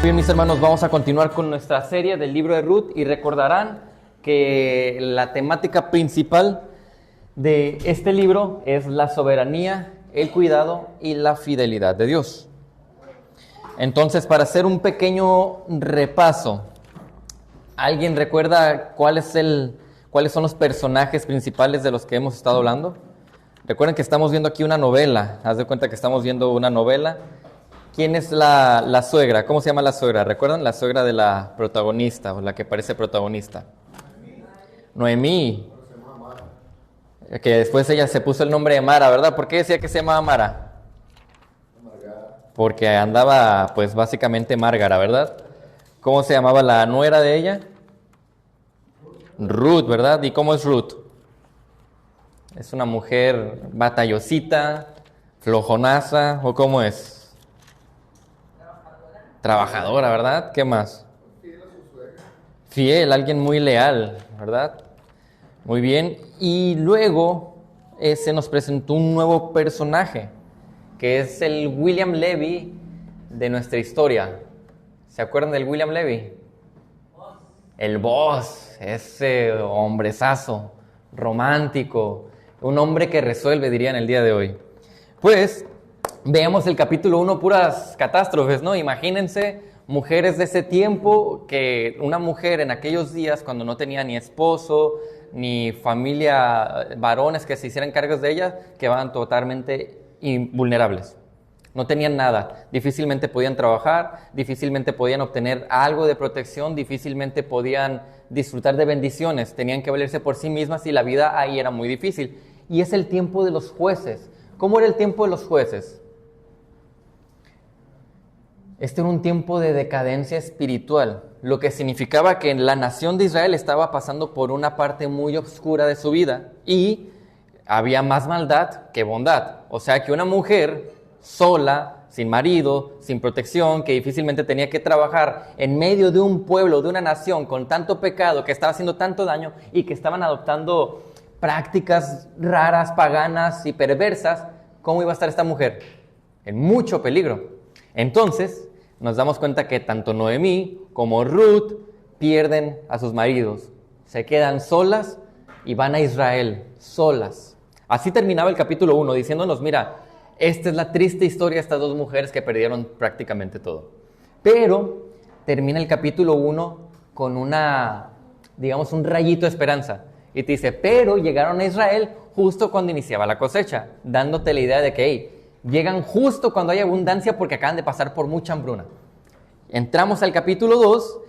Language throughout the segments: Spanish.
Bien, mis hermanos, vamos a continuar con nuestra serie del libro de Ruth y recordarán que la temática principal de este libro es la soberanía, el cuidado y la fidelidad de Dios. Entonces, para hacer un pequeño repaso, ¿alguien recuerda cuáles son los personajes principales de los que hemos estado hablando? Recuerden que estamos viendo aquí una novela. Haz de cuenta que estamos viendo una novela. ¿Quién es la suegra? ¿Cómo se llama la suegra? ¿Recuerdan? La suegra de la protagonista, o la que parece protagonista. Noemí. Que después ella se puso el nombre de Mara, ¿verdad? ¿Por qué decía que se llamaba Mara? Porque andaba, pues, básicamente Márgara, ¿verdad? ¿Cómo se llamaba la nuera de ella? Ruth, ¿verdad? ¿Y cómo es Ruth? ¿Es una mujer batallosita, flojonaza, o cómo es? Trabajadora, ¿verdad? ¿Qué más? Fiel, alguien muy leal, ¿verdad? Muy bien. Y luego se nos presentó un nuevo personaje, que es el William Levy de nuestra historia. ¿Se acuerdan del William Levy? El boss, ese hombrezazo, romántico, un hombre que resuelve, dirían el día de hoy. Pues, veamos el capítulo 1, puras catástrofes, ¿no? Imagínense mujeres de ese tiempo, que una mujer en aquellos días, cuando no tenía ni esposo, ni familia, varones que se hicieran cargos de ella, quedaban totalmente invulnerables. No tenían nada, difícilmente podían trabajar, difícilmente podían obtener algo de protección, difícilmente podían disfrutar de bendiciones, tenían que valerse por sí mismas y la vida ahí era muy difícil. Y es el tiempo de los jueces. ¿Cómo era el tiempo de los jueces? Este era un tiempo de decadencia espiritual, lo que significaba que la nación de Israel estaba pasando por una parte muy oscura de su vida y había más maldad que bondad. O sea que una mujer sola, sin marido, sin protección, que difícilmente tenía que trabajar en medio de un pueblo, de una nación con tanto pecado, que estaba haciendo tanto daño y que estaban adoptando prácticas raras, paganas y perversas, ¿cómo iba a estar esta mujer? En mucho peligro. Entonces, nos damos cuenta que tanto Noemí como Ruth pierden a sus maridos. Se quedan solas y van a Israel, solas. Así terminaba el capítulo 1, diciéndonos, mira, esta es la triste historia de estas dos mujeres que perdieron prácticamente todo. Pero termina el capítulo 1 con un rayito de esperanza. Y te dice, pero llegaron a Israel justo cuando iniciaba la cosecha, dándote la idea de que, llegan justo cuando hay abundancia porque acaban de pasar por mucha hambruna. Entramos al capítulo 2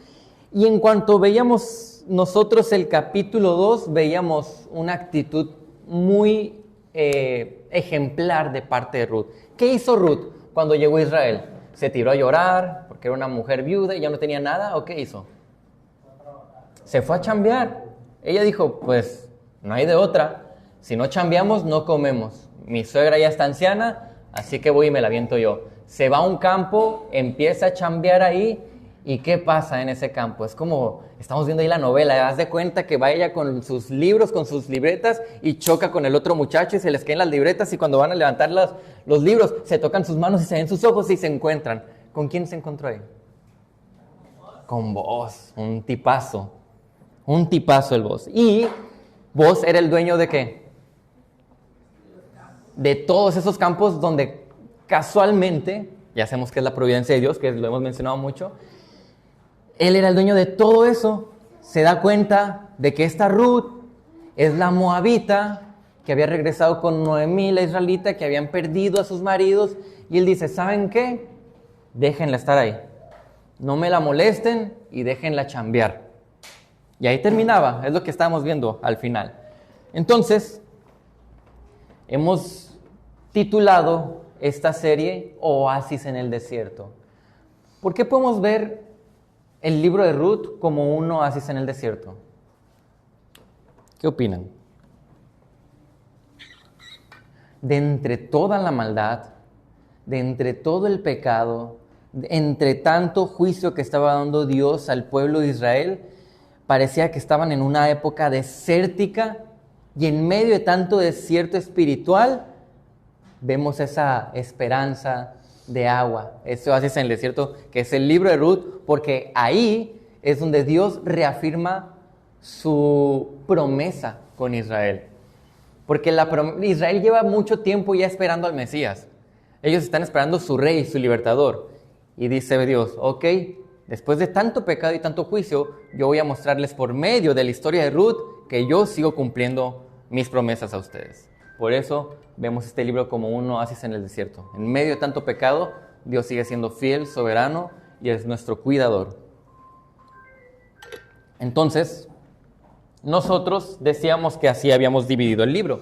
y en cuanto veíamos nosotros el capítulo 2, veíamos una actitud muy ejemplar de parte de Ruth. ¿Qué hizo Ruth cuando llegó a Israel? ¿Se tiró a llorar porque era una mujer viuda y ya no tenía nada? ¿O qué hizo? Se fue a chambear. Ella dijo, pues no hay de otra. Si no chambeamos, no comemos. Mi suegra ya está anciana, así que voy y me la aviento yo. Se va a un campo, empieza a chambear ahí. ¿Y qué pasa en ese campo? Es como, estamos viendo ahí la novela, haz de cuenta que va ella con sus libros, con sus libretas y choca con el otro muchacho y se les caen las libretas y cuando van a levantar los libros se tocan sus manos y se ven sus ojos y se encuentran. ¿Con quién se encontró ahí? Con Boaz, un tipazo el Boaz. Y Boaz era el dueño ¿de qué? De todos esos campos donde casualmente, ya sabemos que es la providencia de Dios, que lo hemos mencionado mucho, él era el dueño de todo eso. Se da cuenta de que esta Ruth es la moabita que había regresado con Noemí, la israelita, que habían perdido a sus maridos. Y él dice, ¿saben qué? Déjenla estar ahí. No me la molesten y déjenla chambear. Y ahí terminaba, es lo que estábamos viendo al final. Entonces, hemos titulado esta serie Oasis en el desierto. ¿Por qué podemos ver el libro de Ruth como un oasis en el desierto? ¿Qué opinan? De entre toda la maldad, de entre todo el pecado, de entre tanto juicio que estaba dando Dios al pueblo de Israel, parecía que estaban en una época desértica y en medio de tanto desierto espiritual, vemos esa esperanza, de agua. Ese oasis en el desierto, que es el libro de Ruth, porque ahí es donde Dios reafirma su promesa con Israel. Porque Israel lleva mucho tiempo ya esperando al Mesías. Ellos están esperando su rey, su libertador. Y dice Dios, ok, después de tanto pecado y tanto juicio, yo voy a mostrarles por medio de la historia de Ruth que yo sigo cumpliendo mis promesas a ustedes. Por eso vemos este libro como un oasis en el desierto. En medio de tanto pecado, Dios sigue siendo fiel, soberano y es nuestro cuidador. Entonces, nosotros decíamos que así habíamos dividido el libro.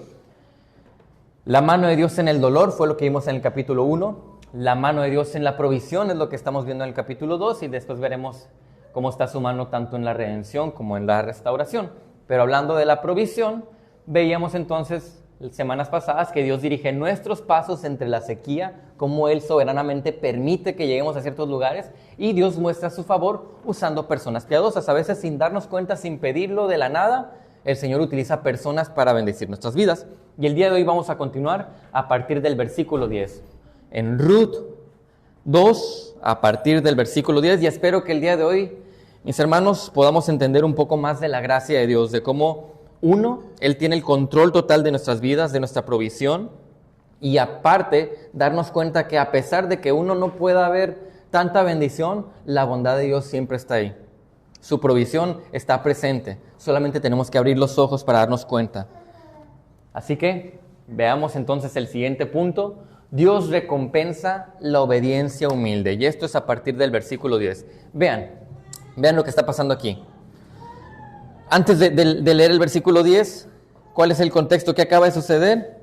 La mano de Dios en el dolor fue lo que vimos en el capítulo 1. La mano de Dios en la provisión es lo que estamos viendo en el capítulo 2 y después veremos cómo está su mano tanto en la redención como en la restauración. Pero hablando de la provisión, veíamos entonces semanas pasadas que Dios dirige nuestros pasos entre la sequía, cómo Él soberanamente permite que lleguemos a ciertos lugares y Dios muestra su favor usando personas piadosas. A veces sin darnos cuenta, sin pedirlo de la nada, el Señor utiliza personas para bendecir nuestras vidas. Y el día de hoy vamos a continuar a partir del versículo 10. En Ruth 2, a partir del versículo 10, y espero que el día de hoy, mis hermanos, podamos entender un poco más de la gracia de Dios, de cómo Él tiene el control total de nuestras vidas, de nuestra provisión, y aparte, darnos cuenta que a pesar de que uno no pueda ver tanta bendición, la bondad de Dios siempre está ahí. Su provisión está presente, solamente tenemos que abrir los ojos para darnos cuenta. Así que, veamos entonces el siguiente punto. Dios recompensa la obediencia humilde, y esto es a partir del versículo 10. Vean lo que está pasando aquí. Antes de leer el versículo 10, ¿cuál es el contexto? ¿Qué acaba de suceder?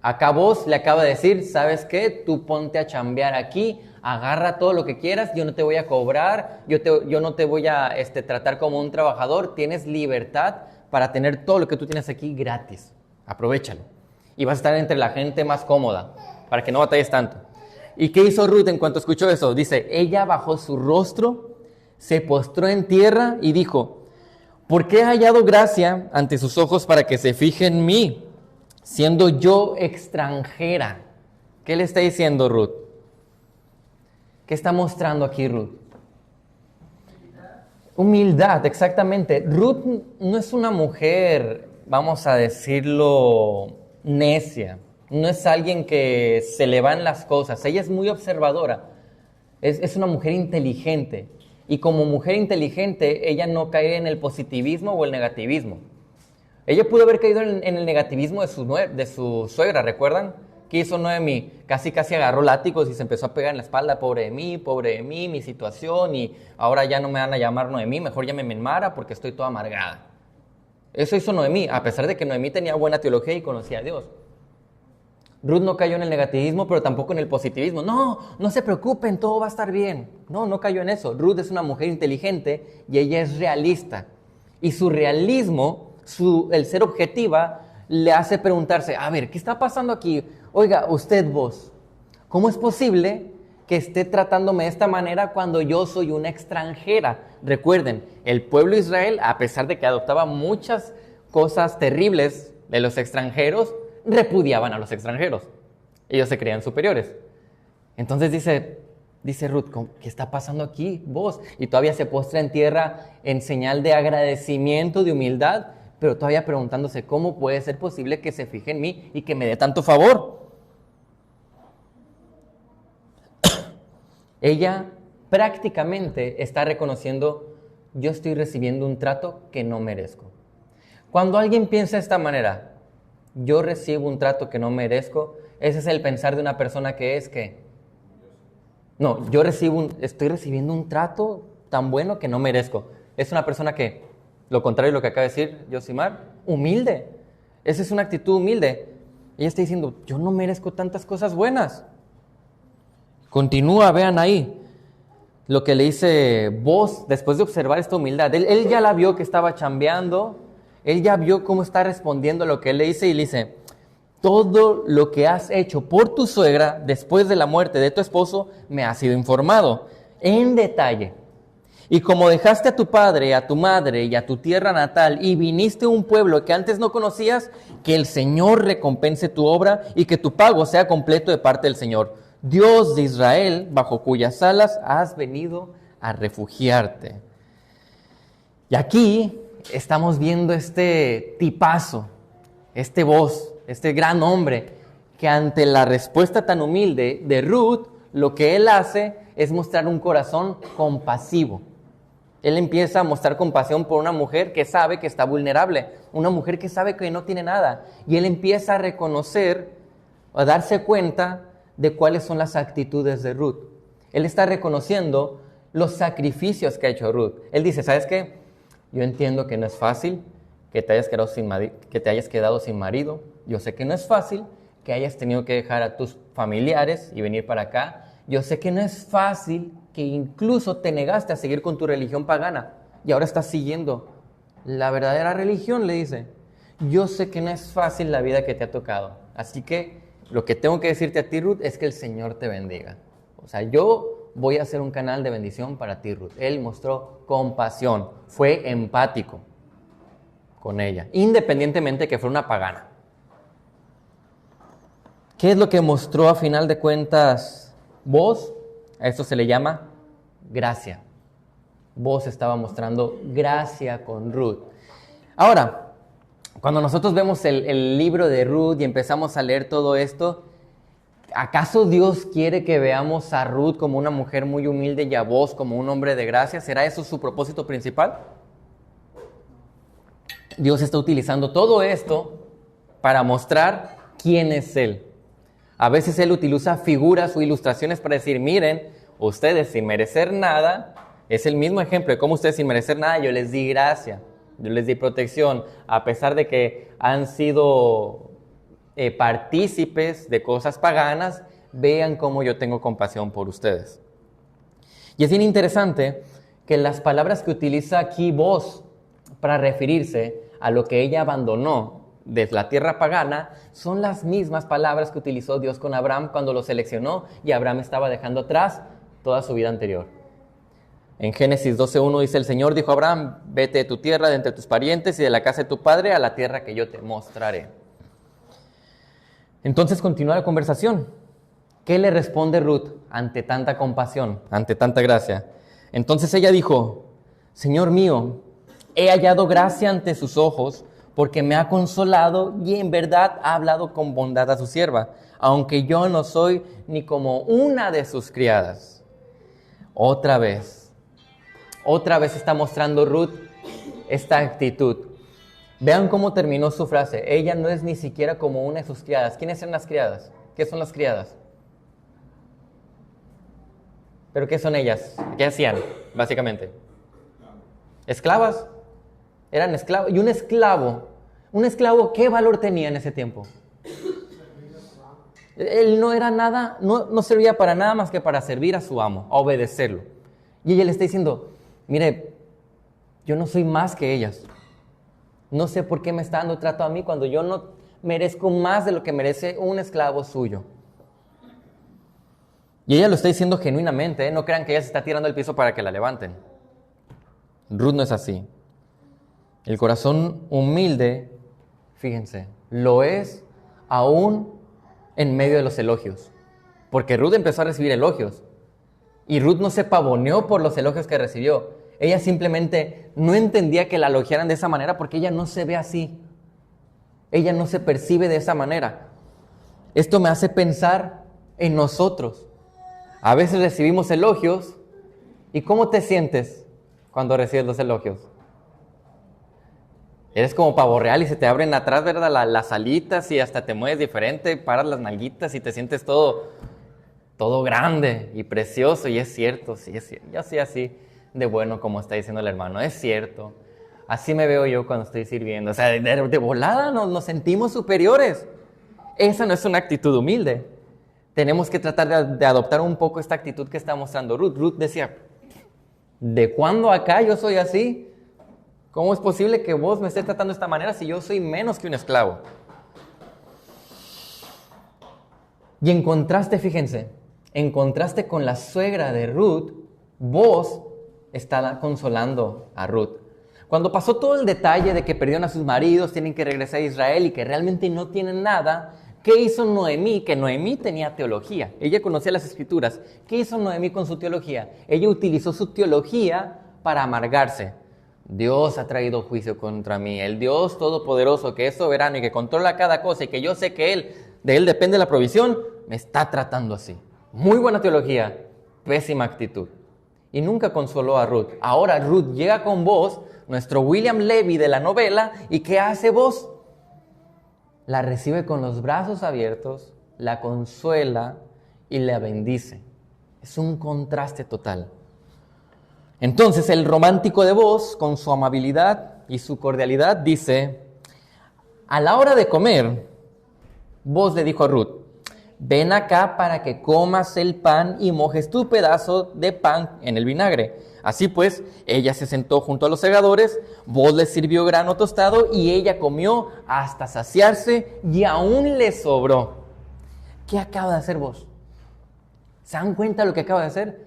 Acá vos le acaba de decir, ¿sabes qué? Tú ponte a chambear aquí, agarra todo lo que quieras, yo no te voy a cobrar, yo no te voy a tratar como un trabajador, tienes libertad para tener todo lo que tú tienes aquí gratis. Aprovéchalo. Y vas a estar entre la gente más cómoda, para que no batalles tanto. ¿Y qué hizo Ruth en cuanto escuchó eso? Dice, ella bajó su rostro, se postró en tierra y dijo, ¿por qué he hallado gracia ante sus ojos para que se fije en mí, siendo yo extranjera? ¿Qué le está diciendo Ruth? ¿Qué está mostrando aquí Ruth? Humildad, exactamente. Ruth no es una mujer, vamos a decirlo, necia. No es alguien que se le van las cosas. Ella es muy observadora. Es una mujer inteligente. Y como mujer inteligente, ella no cae en el positivismo o el negativismo. Ella pudo haber caído en el negativismo de su suegra, ¿recuerdan? ¿Qué hizo Noemí? Casi agarró látigos y se empezó a pegar en la espalda. Pobre de mí, mi situación, y ahora ya no me van a llamar Noemí, mejor llámeme Mara porque estoy toda amargada. Eso hizo Noemí, a pesar de que Noemí tenía buena teología y conocía a Dios. Ruth no cayó en el negativismo, pero tampoco en el positivismo. No se preocupen, todo va a estar bien. No cayó en eso. Ruth es una mujer inteligente y ella es realista. Y su realismo, el ser objetiva, le hace preguntarse, a ver, ¿qué está pasando aquí? Oiga, vos, ¿cómo es posible que esté tratándome de esta manera cuando yo soy una extranjera? Recuerden, el pueblo de Israel, a pesar de que adoptaba muchas cosas terribles de los extranjeros, repudiaban a los extranjeros. Ellos se creían superiores. Entonces dice Ruth, ¿qué está pasando aquí vos? Y todavía se postra en tierra en señal de agradecimiento, de humildad, pero todavía preguntándose, ¿cómo puede ser posible que se fije en mí y que me dé tanto favor? Ella prácticamente está reconociendo, yo estoy recibiendo un trato que no merezco. Cuando alguien piensa de esta manera, yo recibo un trato que no merezco, ese es el pensar de una persona que es que, no, estoy recibiendo un trato tan bueno que no merezco. Es una persona que, lo contrario de lo que acaba de decir Yosimar, humilde. Esa es una actitud humilde. Ella está diciendo, yo no merezco tantas cosas buenas. Continúa, vean ahí lo que le dice Boz después de observar esta humildad. Él ya la vio que estaba chambeando, él ya vio cómo está respondiendo a lo que él le dice y le dice, todo lo que has hecho por tu suegra después de la muerte de tu esposo me ha sido informado en detalle. Y como dejaste a tu padre, a tu madre y a tu tierra natal y viniste a un pueblo que antes no conocías, que el Señor recompense tu obra y que tu pago sea completo de parte del Señor, Dios de Israel, bajo cuyas alas has venido a refugiarte. Y aquí estamos viendo este tipazo, este voz, este gran hombre, que ante la respuesta tan humilde de Ruth, lo que él hace es mostrar un corazón compasivo. Él empieza a mostrar compasión por una mujer que sabe que está vulnerable, una mujer que sabe que no tiene nada. Y él empieza a reconocer, a darse cuenta de cuáles son las actitudes de Ruth. Él está reconociendo los sacrificios que ha hecho Ruth. Él dice, ¿sabes qué? Yo entiendo que no es fácil que te hayas quedado sin marido. Yo sé que no es fácil que hayas tenido que dejar a tus familiares y venir para acá. Yo sé que no es fácil que incluso te negaste a seguir con tu religión pagana y ahora estás siguiendo la verdadera religión, le dice. Yo sé que no es fácil la vida que te ha tocado. Así que lo que tengo que decirte a ti, Ruth, es que el Señor te bendiga. O sea, yo voy a hacer un canal de bendición para ti, Ruth. Él mostró compasión, fue empático con ella, independientemente que fuera una pagana. ¿Qué es lo que mostró a final de cuentas Booz? A esto se le llama gracia. Booz estaba mostrando gracia con Ruth. Ahora, cuando nosotros vemos el libro de Ruth y empezamos a leer todo esto, ¿acaso Dios quiere que veamos a Ruth como una mujer muy humilde y a Booz como un hombre de gracia? ¿Será eso su propósito principal? Dios está utilizando todo esto para mostrar quién es Él. A veces Él utiliza figuras o ilustraciones para decir, miren, ustedes sin merecer nada, es el mismo ejemplo de cómo ustedes sin merecer nada, yo les di gracia, yo les di protección, a pesar de que han sido partícipes de cosas paganas, vean cómo yo tengo compasión por ustedes. Y es bien interesante que las palabras que utiliza aquí Booz para referirse a lo que ella abandonó de la tierra pagana son las mismas palabras que utilizó Dios con Abraham cuando lo seleccionó y Abraham estaba dejando atrás toda su vida anterior. En Génesis 12:1 dice, el Señor dijo a Abraham, vete de tu tierra, de entre tus parientes y de la casa de tu padre a la tierra que yo te mostraré. Entonces continúa la conversación. ¿Qué le responde Ruth ante tanta compasión, ante tanta gracia? Entonces ella dijo, Señor mío, he hallado gracia ante sus ojos, porque me ha consolado y en verdad ha hablado con bondad a su sierva, aunque yo no soy ni como una de sus criadas. Otra vez está mostrando Ruth esta actitud. Vean cómo terminó su frase. Ella no es ni siquiera como una de sus criadas. ¿Quiénes son las criadas? ¿Qué son las criadas? ¿Pero qué son ellas? ¿Qué hacían, básicamente? Esclavas. Eran esclavos. Y un esclavo, ¿qué valor tenía en ese tiempo? Él no era nada, no servía para nada más que para servir a su amo, a obedecerlo. Y ella le está diciendo, mire, yo no soy más que ellas. No sé por qué me está dando trato a mí cuando yo no merezco más de lo que merece un esclavo suyo. Y ella lo está diciendo genuinamente, ¿eh? No crean que ella se está tirando al piso para que la levanten. Ruth no es así. El corazón humilde, fíjense, lo es aún en medio de los elogios. Porque Ruth empezó a recibir elogios. Y Ruth no se pavoneó por los elogios que recibió. Ella simplemente no entendía que la elogiaran de esa manera porque ella no se ve así. Ella no se percibe de esa manera. Esto me hace pensar en nosotros. A veces recibimos elogios. ¿Y cómo te sientes cuando recibes los elogios? Eres como pavo real y se te abren atrás, ¿verdad? Las alitas y hasta te mueves diferente, paras las nalguitas y te sientes todo grande y precioso. Y es cierto, sí, es cierto. Yo soy así de bueno como está diciendo el hermano, es cierto. Así me veo yo cuando estoy sirviendo. O sea, de volada nos sentimos superiores. Esa no es una actitud humilde. Tenemos que tratar de adoptar un poco esta actitud que está mostrando Ruth. Ruth decía, ¿de cuándo acá yo soy así? ¿Cómo es posible que vos me estés tratando de esta manera si yo soy menos que un esclavo? Y en contraste, fíjense, en contraste con la suegra de Ruth, Booz está consolando a Ruth. Cuando pasó todo el detalle de que perdieron a sus maridos, tienen que regresar a Israel y que realmente no tienen nada, ¿qué hizo Noemí? Que Noemí tenía teología. Ella conocía las Escrituras. ¿Qué hizo Noemí con su teología? Ella utilizó su teología para amargarse. Dios ha traído juicio contra mí. El Dios todopoderoso que es soberano y que controla cada cosa y que yo sé que de Él depende la provisión, me está tratando así. Muy buena teología, pésima actitud. Y nunca consoló a Ruth. Ahora Ruth llega con Boaz, nuestro William Levy de la novela, ¿y qué hace Boaz? La recibe con los brazos abiertos, la consuela y la bendice. Es un contraste total. Entonces el romántico de Boaz, con su amabilidad y su cordialidad, dice: a la hora de comer, Boaz le dijo a Ruth: ven acá para que comas el pan y mojes tu pedazo de pan en el vinagre. Así pues, ella se sentó junto a los segadores, Boaz le sirvió grano tostado y ella comió hasta saciarse y aún le sobró. ¿Qué acaba de hacer Boaz? ¿Se dan cuenta de lo que acaba de hacer?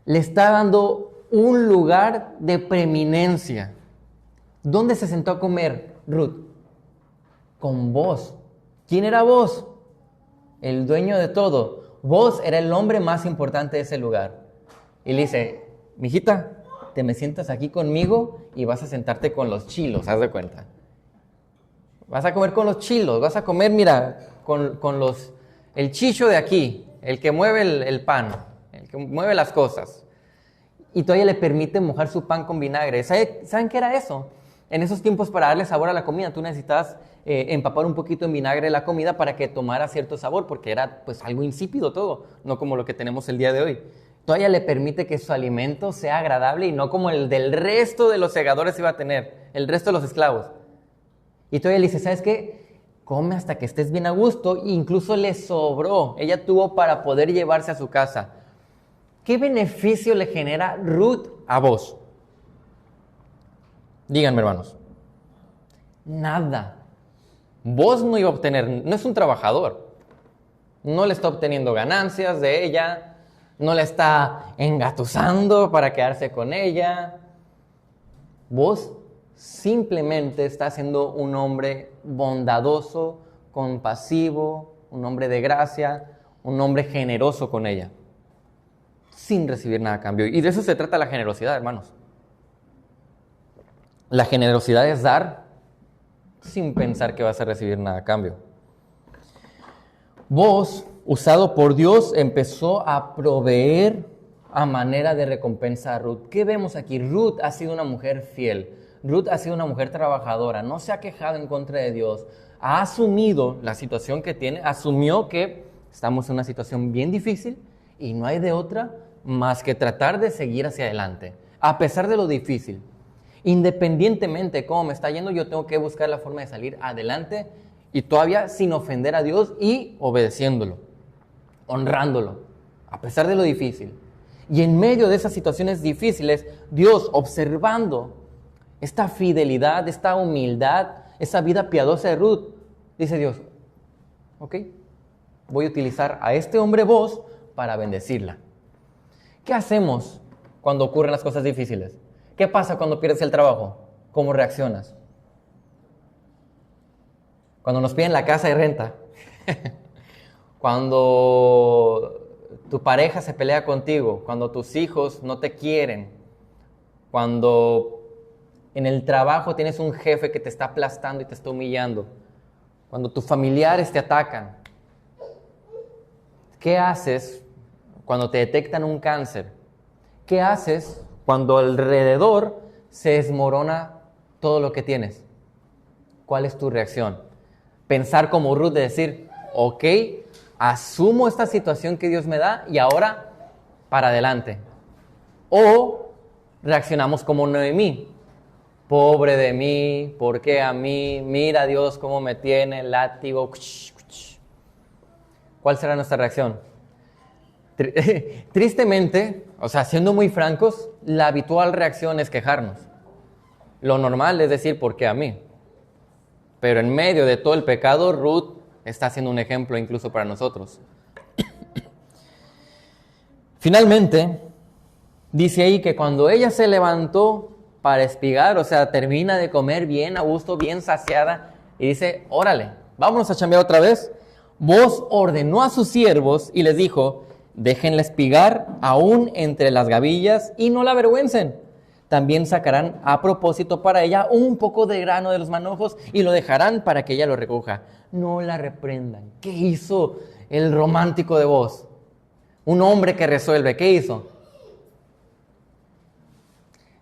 Le está dando un lugar de preeminencia. ¿Dónde se sentó a comer Ruth? Con Boaz. ¿Quién era Boaz? El dueño de todo. Boaz era el hombre más importante de ese lugar. Y le dice: mijita, te me sientas aquí conmigo y vas a sentarte con los chilos, haz de cuenta. Vas a comer con los chilos, vas a comer, mira, con el chicho de aquí, el que mueve el pan, el que mueve las cosas. Y todavía le permite mojar su pan con vinagre. ¿Saben qué era eso? En esos tiempos, para darle sabor a la comida, tú necesitabas empapar un poquito en vinagre la comida para que tomara cierto sabor, porque era pues algo insípido todo, no como lo que tenemos el día de hoy. Todavía le permite que su alimento sea agradable y no como el del resto de los segadores iba a tener, el resto de los esclavos. Y todavía le dice: ¿sabes qué? Come hasta que estés bien a gusto. E incluso le sobró. Ella tuvo para poder llevarse a su casa. ¿Qué beneficio le genera Ruth a Boaz? Díganme, hermanos. Nada. Boaz no iba a obtener, no es un trabajador. No le está obteniendo ganancias de ella. No le está engatusando para quedarse con ella. Boaz simplemente está siendo un hombre bondadoso, compasivo, un hombre de gracia, un hombre generoso con ella, sin recibir nada a cambio. Y de eso se trata la generosidad, hermanos. La generosidad es dar sin pensar que vas a recibir nada a cambio. Boaz, usado por Dios, empezó a proveer a manera de recompensa a Ruth. ¿Qué vemos aquí? Ruth ha sido una mujer fiel. Ruth ha sido una mujer trabajadora. No se ha quejado en contra de Dios. Ha asumido la situación que tiene. Asumió que estamos en una situación bien difícil y no hay de otra más que tratar de seguir hacia adelante, a pesar de lo difícil. Independientemente de cómo me está yendo, yo tengo que buscar la forma de salir adelante y todavía sin ofender a Dios y obedeciéndolo, honrándolo, a pesar de lo difícil. Y en medio de esas situaciones difíciles, Dios, observando esta fidelidad, esta humildad, esa vida piadosa de Ruth, dice Dios: ok, voy a utilizar a este hombre Boaz para bendecirla. ¿Qué hacemos cuando ocurren las cosas difíciles? ¿Qué pasa cuando pierdes el trabajo? ¿Cómo reaccionas? Cuando nos piden la casa de renta. Cuando tu pareja se pelea contigo. Cuando tus hijos no te quieren. Cuando en el trabajo tienes un jefe que te está aplastando y te está humillando. Cuando tus familiares te atacan. ¿Qué haces cuando te detectan un cáncer? ¿Qué haces cuando alrededor se desmorona todo lo que tienes? ¿Cuál es tu reacción? Pensar como Ruth, de decir: ok, asumo esta situación que Dios me da y ahora para adelante. O reaccionamos como Noemí: pobre de mí, ¿por qué a mí? Mira Dios cómo me tiene, látigo. ¿Cuál será nuestra reacción? Tristemente, o sea, siendo muy francos, la habitual reacción es quejarnos. Lo normal es decir: ¿por qué a mí? Pero en medio de todo el pecado, Ruth está siendo un ejemplo incluso para nosotros. Finalmente, Dice ahí que cuando ella se levantó para espigar, o sea, termina de comer bien a gusto, bien saciada, y dice, órale, vámonos a chambear otra vez. Vos ordenó a sus siervos y les dijo, déjenla espigar aún entre las gavillas y no la avergüencen. También sacarán a propósito para ella un poco de grano de los manojos y lo dejarán para que ella lo recoja. No la reprendan. ¿Qué hizo el romántico de Vos? Un hombre que resuelve. ¿Qué hizo?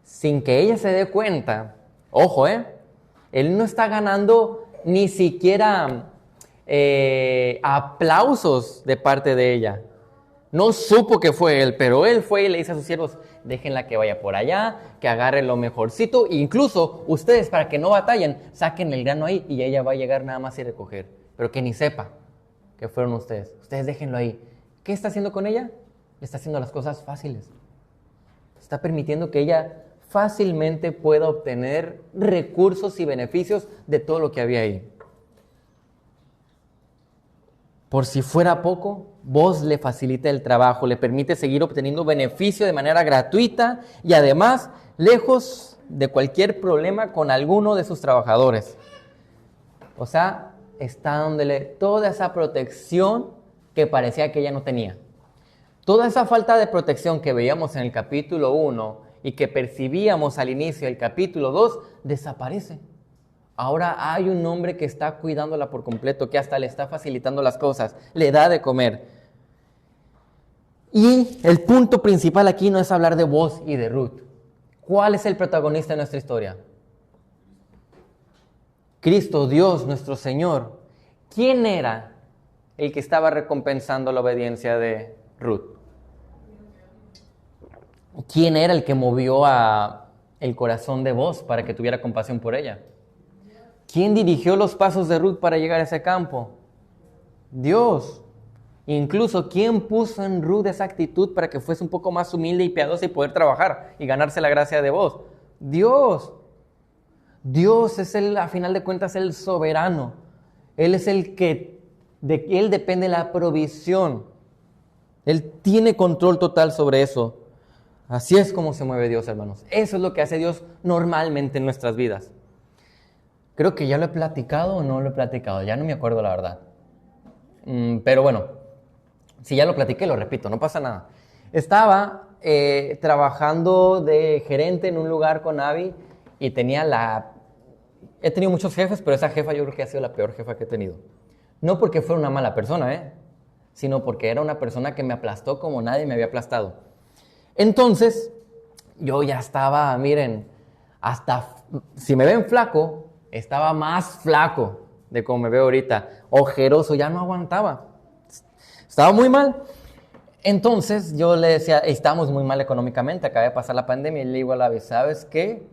Sin que ella se dé cuenta, ojo, él no está ganando ni siquiera aplausos de parte de ella. No supo que fue él, pero él fue y le dice a sus siervos, déjenla que vaya por allá, que agarre lo mejorcito, incluso ustedes para que no batallen, saquen el grano ahí y ella va a llegar nada más y recoger, pero que ni sepa que fueron ustedes. Ustedes déjenlo ahí. ¿Qué está haciendo con ella? Le está haciendo las cosas fáciles. Está permitiendo que ella fácilmente pueda obtener recursos y beneficios de todo lo que había ahí. Por si fuera poco, Vos le facilita el trabajo, le permite seguir obteniendo beneficio de manera gratuita y además lejos de cualquier problema con alguno de sus trabajadores. O sea, está dándole toda esa protección que parecía que ella no tenía. Toda esa falta de protección que veíamos en el capítulo 1 y que percibíamos al inicio del capítulo 2 desaparece. Ahora hay un hombre que está cuidándola por completo, que hasta le está facilitando las cosas, le da de comer. Y el punto principal aquí no es hablar de Vos y de Ruth. ¿Cuál es el protagonista de nuestra historia? Cristo, Dios, nuestro Señor. ¿Quién era el que estaba recompensando la obediencia de Ruth? ¿Quién era el que movió el corazón de Vos para que tuviera compasión por ella? ¿Quién dirigió los pasos de Ruth para llegar a ese campo? Dios. Incluso, ¿quién puso en Ruth esa actitud para que fuese un poco más humilde y piadosa y poder trabajar y ganarse la gracia de Vos? Dios. Dios es a final de cuentas, el soberano. Él es el que, de Él depende la provisión. Él tiene control total sobre eso. Así es como se mueve Dios, hermanos. Eso es lo que hace Dios normalmente en nuestras vidas. Creo que ya lo he platicado o no lo he platicado, ya no me acuerdo la verdad. Pero bueno, si ya lo platiqué, lo repito, no pasa nada. Estaba trabajando de gerente en un lugar con Abby y he tenido muchos jefes, pero esa jefa yo creo que ha sido la peor jefa que he tenido. No porque fuera una mala persona, sino porque era una persona que me aplastó como nadie me había aplastado. Entonces, yo ya estaba, miren, hasta si me ven flaco, estaba más flaco de como me veo ahorita, ojeroso, ya no aguantaba. Estaba muy mal. Entonces yo le decía, estábamos muy mal económicamente, acaba de pasar la pandemia, y le digo a la vez, ¿sabes qué?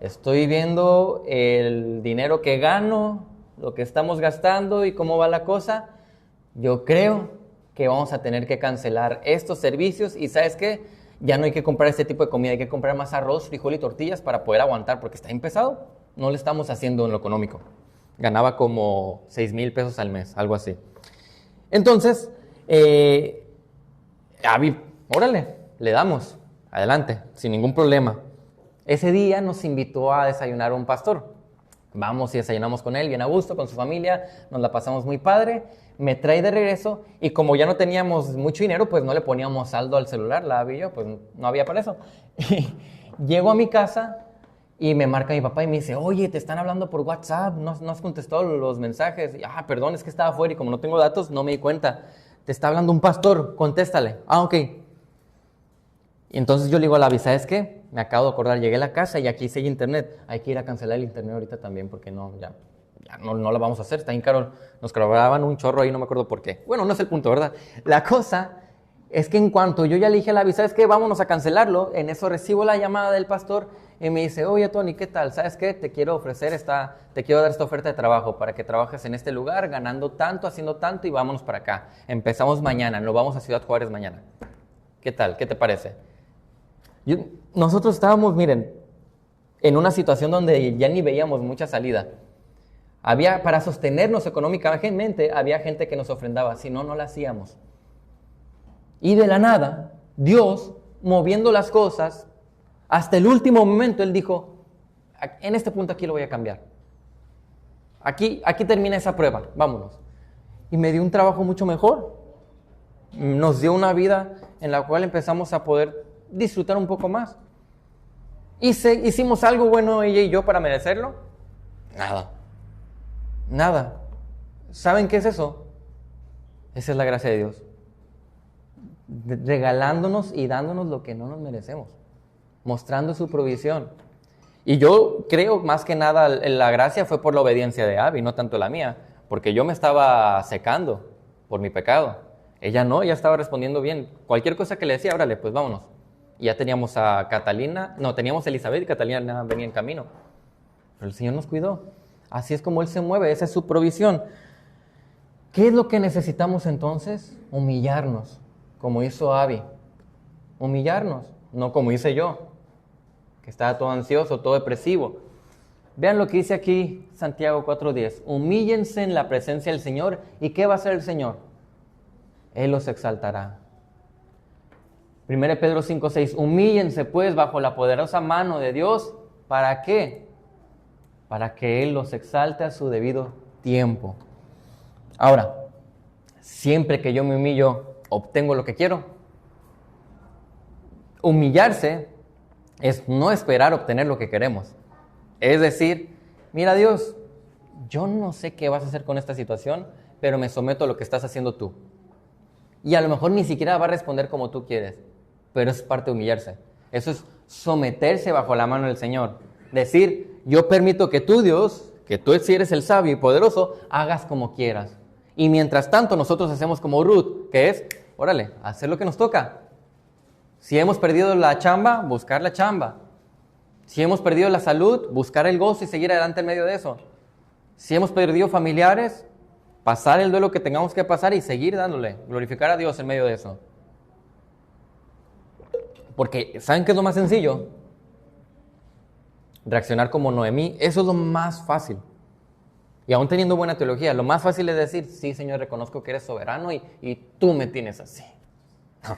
Estoy viendo el dinero que gano, lo que estamos gastando y cómo va la cosa. Yo creo que vamos a tener que cancelar estos servicios y ¿sabes qué? Ya no hay que comprar este tipo de comida, hay que comprar más arroz, frijol y tortillas para poder aguantar porque está empezado. No le estamos haciendo en lo económico. Ganaba como 6,000 pesos al mes, algo así. Entonces, órale, le damos, adelante, sin ningún problema. Ese día nos invitó a desayunar un pastor. Vamos y desayunamos con él, bien a gusto, con su familia, nos la pasamos muy padre. Me trae de regreso y como ya no teníamos mucho dinero, pues no le poníamos saldo al celular, la Abby y yo, pues no había para eso. Llego a mi casa y me marca mi papá y me dice, oye, te están hablando por WhatsApp, no has contestado los mensajes. Y, perdón, es que estaba afuera y como no tengo datos, no me di cuenta. Te está hablando un pastor, contéstale. Ok. Y entonces yo le digo a la Abby, ¿sabes qué? Me acabo de acordar, llegué a la casa y aquí sigue internet. Hay que ir a cancelar el internet ahorita también porque ya no lo vamos a hacer, está bien caro. Nos cobraban un chorro ahí, no me acuerdo por qué. Bueno, no es el punto, ¿verdad? La cosa es que en cuanto yo ya le dije a la Abby, ¿sabes qué? Vámonos a cancelarlo. En eso recibo la llamada del pastor y me dice, oye, Tony, ¿qué tal? ¿Sabes qué? Te quiero dar esta oferta de trabajo para que trabajes en este lugar, ganando tanto, haciendo tanto y vámonos para acá. Empezamos mañana, nos vamos a Ciudad Juárez mañana. ¿Qué tal? ¿Qué te parece? Nosotros estábamos, miren, en una situación donde ya ni veíamos mucha salida. Para sostenernos económicamente, había gente que nos ofrendaba, si no, no la hacíamos. Y de la nada, Dios moviendo las cosas, hasta el último momento Él dijo, en este punto aquí lo voy a cambiar. Aquí termina esa prueba, vámonos. Y me dio un trabajo mucho mejor. Nos dio una vida en la cual empezamos a poder disfrutar un poco más. ¿Hicimos algo bueno ella y yo para merecerlo? Nada. ¿Saben qué es eso? Esa es la gracia de Dios. Regalándonos y dándonos lo que no nos merecemos. Mostrando su provisión. Y yo creo más que nada la gracia fue por la obediencia de Abby, no tanto la mía. Porque yo me estaba secando por mi pecado. Ella no, ella estaba respondiendo bien. Cualquier cosa que le decía, órale, pues vámonos. Y ya teníamos a Catalina, teníamos a Elizabeth y Catalina venía en camino. Pero el Señor nos cuidó. Así es como Él se mueve, esa es su provisión. ¿Qué es lo que necesitamos entonces? Humillarnos, como hizo Abby. Humillarnos, no como hice yo, que estaba todo ansioso, todo depresivo. Vean lo que dice aquí Santiago 4:10. Humíllense en la presencia del Señor. ¿Y qué va a hacer el Señor? Él los exaltará. 1 Pedro 5:6. Humíllense pues bajo la poderosa mano de Dios. ¿Para qué? Para que Él los exalte a su debido tiempo. Ahora, siempre que yo me humillo, obtengo lo que quiero. Humillarse es no esperar obtener lo que queremos. Es decir, mira Dios, yo no sé qué vas a hacer con esta situación, pero me someto a lo que estás haciendo tú. Y a lo mejor ni siquiera va a responder como tú quieres, pero es parte de humillarse. Eso es someterse bajo la mano del Señor. Decir, yo permito que tú, Dios, que tú si eres el sabio y poderoso, hagas como quieras. Y mientras tanto nosotros hacemos como Ruth, que es, órale, hacer lo que nos toca. Si hemos perdido la chamba, buscar la chamba. Si hemos perdido la salud, buscar el gozo y seguir adelante en medio de eso. Si hemos perdido familiares, pasar el duelo que tengamos que pasar y seguir dándole, glorificar a Dios en medio de eso. Porque, ¿saben qué es lo más sencillo? Reaccionar como Noemí, eso es lo más fácil. Y aún teniendo buena teología, lo más fácil es decir, sí, Señor, reconozco que eres soberano y tú me tienes así. No,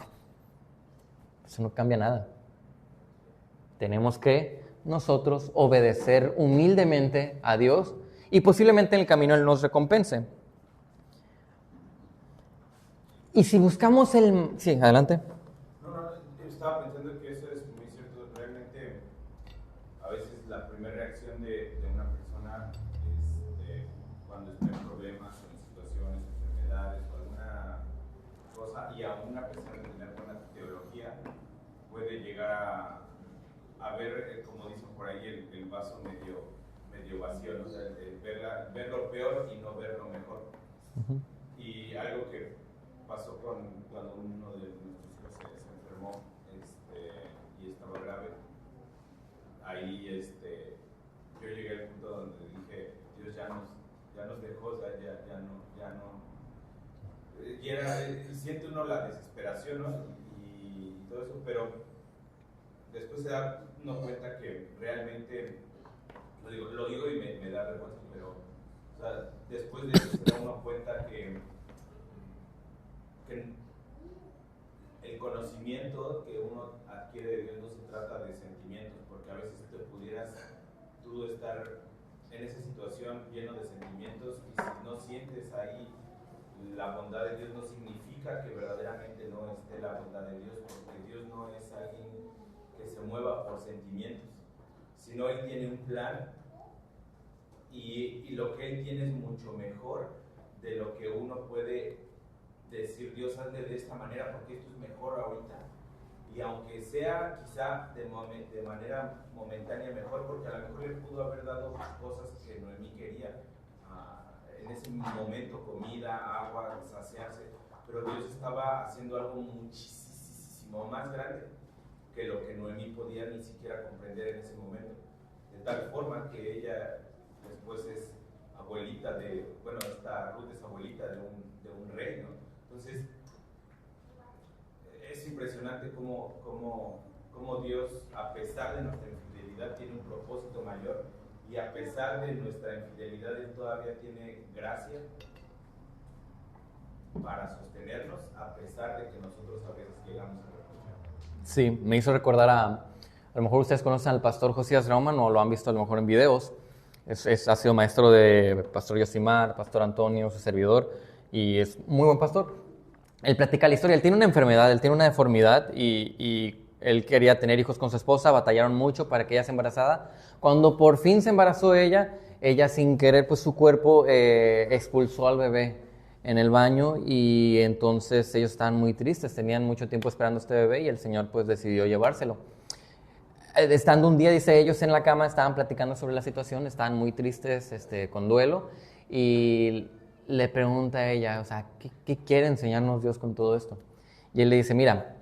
eso no cambia nada. Tenemos que nosotros obedecer humildemente a Dios y posiblemente en el camino Él nos recompense. Y si buscamos el... Sí, adelante. Yo estaba pensando que eso es muy cierto. Realmente, a veces la primera reacción de una persona cuando está en problemas, en situaciones, enfermedades o alguna cosa, y aún una persona de tener buena teología, puede llegar a ver, como dicen por ahí, el vaso medio vacío, ¿no? O sea, ver lo peor y no ver lo mejor. Uh-huh. Y algo que pasó cuando uno de nuestros hijos se enfermó y estaba grave, ahí yo llegué al punto donde dije, Dios ya nos dejó, o sea, ya no. Y siente uno la desesperación, ¿no? Y todo eso, pero después se da uno cuenta que realmente, lo digo y me da vergüenza, pero o sea, después de eso se da uno cuenta que el conocimiento que uno adquiere de Dios no se trata de sentimientos, porque a veces te pudieras tú estar en esa situación lleno de sentimientos y si no sientes ahí la bondad de Dios no significa que verdaderamente no esté la bondad de Dios, porque Dios no es alguien que se mueva por sentimientos, sino Él tiene un plan y lo que Él tiene es mucho mejor de lo que uno puede decir, Dios, hazle de esta manera porque esto es mejor ahorita. Y aunque sea quizá de manera momentánea mejor, porque a lo mejor le pudo haber dado cosas que Noemí quería, en ese momento, comida, agua, saciarse, pero Dios estaba haciendo algo muchísimo más grande que lo que Noemí podía ni siquiera comprender en ese momento. De tal forma que ella después es abuelita esta Ruth es abuelita de un rey, ¿no? Entonces, es impresionante cómo Dios, a pesar de nuestra infidelidad, tiene un propósito mayor y a pesar de nuestra infidelidad, Él todavía tiene gracia para sostenernos, a pesar de que nosotros a veces llegamos a reprochar. Sí, me hizo recordar a lo mejor ustedes conocen al pastor Josías Rauman o lo han visto a lo mejor en videos. Ha sido maestro de pastor Yosimar, pastor Antonio, su servidor, y es muy buen pastor. Él platica la historia, él tiene una enfermedad, él tiene una deformidad y él quería tener hijos con su esposa, batallaron mucho para que ella se embarazara. Cuando por fin se embarazó ella sin querer, pues su cuerpo expulsó al bebé en el baño y entonces ellos estaban muy tristes, tenían mucho tiempo esperando a este bebé y el Señor pues decidió llevárselo. Estando un día, dice, ellos en la cama estaban platicando sobre la situación, estaban muy tristes, con duelo, y le pregunta a ella, o sea, ¿qué quiere enseñarnos Dios con todo esto? Y él le dice, mira,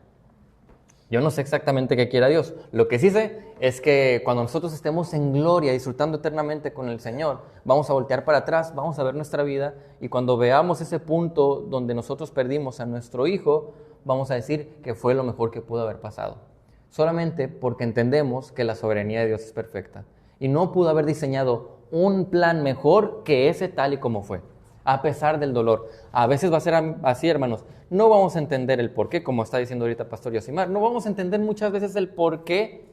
yo no sé exactamente qué quiera Dios. Lo que sí sé es que cuando nosotros estemos en gloria, disfrutando eternamente con el Señor, vamos a voltear para atrás, vamos a ver nuestra vida, y cuando veamos ese punto donde nosotros perdimos a nuestro hijo, vamos a decir que fue lo mejor que pudo haber pasado. Solamente porque entendemos que la soberanía de Dios es perfecta. Y no pudo haber diseñado un plan mejor que ese tal y como fue, a pesar del dolor. A veces va a ser así, hermanos. No vamos a entender el por qué, como está diciendo ahorita Pastor Yosimar. No vamos a entender muchas veces el por qué,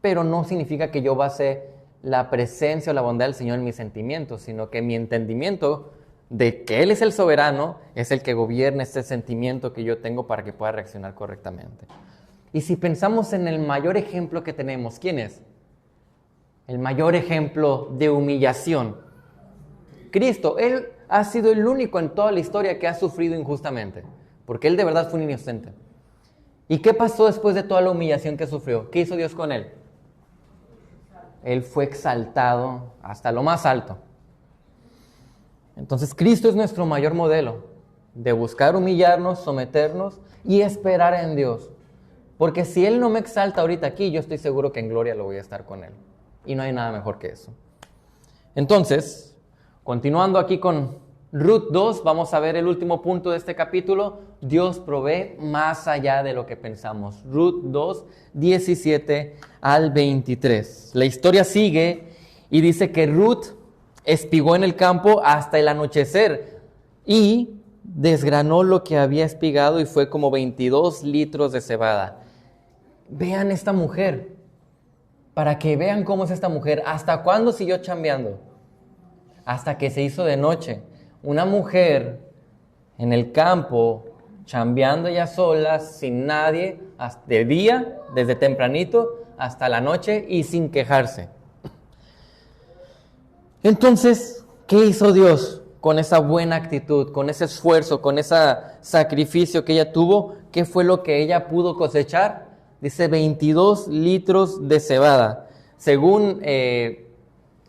pero no significa que yo base la presencia o la bondad del Señor en mis sentimientos, sino que mi entendimiento de que Él es el soberano es el que gobierna este sentimiento que yo tengo para que pueda reaccionar correctamente. Y si pensamos en el mayor ejemplo que tenemos, ¿quién es? El mayor ejemplo de humillación. Cristo. Él ha sido el único en toda la historia que ha sufrido injustamente, porque Él de verdad fue un inocente. ¿Y qué pasó después de toda la humillación que sufrió? ¿Qué hizo Dios con Él? Él fue exaltado hasta lo más alto. Entonces Cristo es nuestro mayor modelo de buscar humillarnos, someternos y esperar en Dios. Porque si Él no me exalta ahorita aquí, yo estoy seguro que en gloria lo voy a estar con Él. Y no hay nada mejor que eso. Entonces, continuando aquí con Ruth 2, vamos a ver el último punto de este capítulo. Dios provee más allá de lo que pensamos. Ruth 2, 17 al 23. La historia sigue y dice que Ruth espigó en el campo hasta el anochecer y desgranó lo que había espigado y fue como 22 litros de cebada. Vean esta mujer, para que vean cómo es esta mujer. ¿Hasta cuándo siguió chambeando? Hasta que se hizo de noche. Una mujer en el campo, chambeando ella sola, sin nadie, hasta de día, desde tempranito, hasta la noche y sin quejarse. Entonces, ¿qué hizo Dios con esa buena actitud, con ese esfuerzo, con ese sacrificio que ella tuvo? ¿Qué fue lo que ella pudo cosechar? Dice 22 litros de cebada. Según